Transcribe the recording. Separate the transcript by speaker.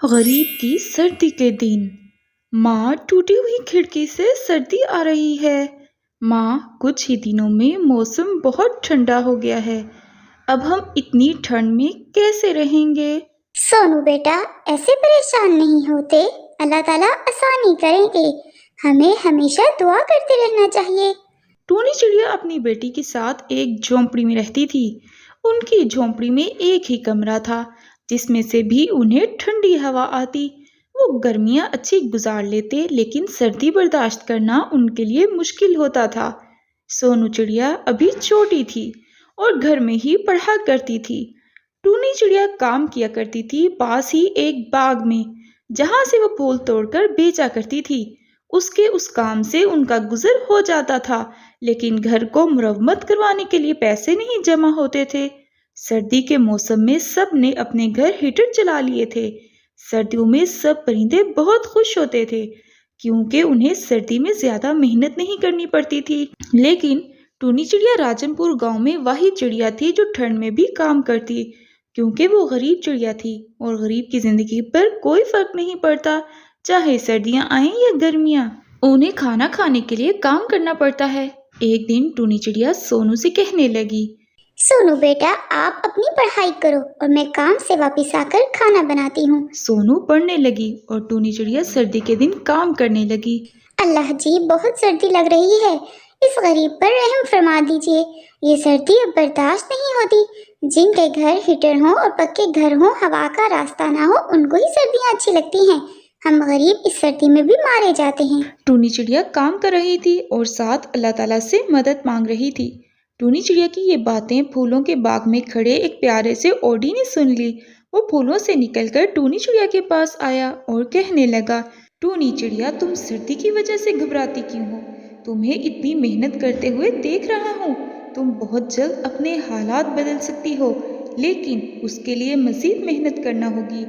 Speaker 1: غریب کی سردی کے دن۔ ماں، ٹوٹی ہوئی کھڑکی سے سردی آ رہی ہے۔ ماں، کچھ ہی دنوں میں موسم بہت ٹھنڈا ہو گیا ہے، اب ہم اتنی ٹھنڈ میں کیسے رہیں گے؟
Speaker 2: سونو بیٹا، ایسے پریشان نہیں ہوتے، اللہ تعالیٰ آسانی کریں گے، ہمیں ہمیشہ دعا کرتے رہنا چاہیے۔
Speaker 1: ٹونی چڑیا اپنی بیٹی کے ساتھ ایک جھونپڑی میں رہتی تھی۔ ان کی جھونپڑی میں ایک ہی کمرہ تھا جس میں سے بھی انہیں ٹھنڈی ہوا آتی۔ وہ گرمیاں اچھی گزار لیتے لیکن سردی برداشت کرنا ان کے لیے مشکل ہوتا تھا۔ سونو چڑیا ابھی چھوٹی تھی اور گھر میں ہی پڑھا کرتی تھی۔ ٹونی چڑیا کام کیا کرتی تھی پاس ہی ایک باغ میں، جہاں سے وہ پھول توڑ کر بیچا کرتی تھی۔ اس کام سے ان کا گزر ہو جاتا تھا، لیکن گھر کو مرمت کروانے کے لیے پیسے نہیں جمع ہوتے تھے۔ سردی کے موسم میں سب نے اپنے گھر ہیٹر چلا لیے تھے۔ سردیوں میں سب پرندے بہت خوش ہوتے تھے کیونکہ انہیں سردی میں زیادہ محنت نہیں کرنی پڑتی تھی۔ لیکن ٹونی چڑیا راجن پور گاؤں میں واحد چڑیا تھی جو ٹھنڈ میں بھی کام کرتی، کیونکہ وہ غریب چڑیا تھی اور غریب کی زندگی پر کوئی فرق نہیں پڑتا، چاہے سردیاں آئیں یا گرمیاں، انہیں کھانا کھانے کے لیے کام کرنا پڑتا ہے۔ ایک دن ٹونی چڑیا سونو سے کہنے لگی،
Speaker 2: سونو بیٹا، آپ اپنی پڑھائی کرو اور میں کام سے واپس آ کر کھانا بناتی ہوں۔
Speaker 1: سونو پڑھنے لگی اور ٹونی چڑیا سردی کے دن کام کرنے لگی۔
Speaker 2: اللہ جی، بہت سردی لگ رہی ہے، اس غریب پر رحم فرما دیجیے، یہ سردی اب برداشت نہیں ہوتی۔ جن کے گھر ہیٹر ہوں اور پکے گھر ہوں، ہوا کا راستہ نہ ہو، ان کو ہی سردیاں اچھی لگتی ہیں، ہم غریب اس سردی میں بھی مارے جاتے ہیں۔
Speaker 1: ٹونی چڑیا کام کر رہی تھی اور ساتھ اللہ تعالیٰ سے مدد مانگ رہی تھی۔ ٹونی چڑیا کی یہ باتیں پھولوں کے باغ میں کھڑے ایک پیارے سے اوڈی نے سن لی۔ وہ پھولوں سے نکل کر ٹونی چڑیا کے پاس آیا اور کہنے لگا، ٹونی چڑیا، تم سردی کی وجہ سے گھبراتی کیوں ہو؟ تمہیں اتنی محنت کرتے ہوئے دیکھ رہا ہوں، تم بہت جلد اپنے حالات بدل سکتی ہو، لیکن اس کے لیے مزید محنت کرنا ہوگی۔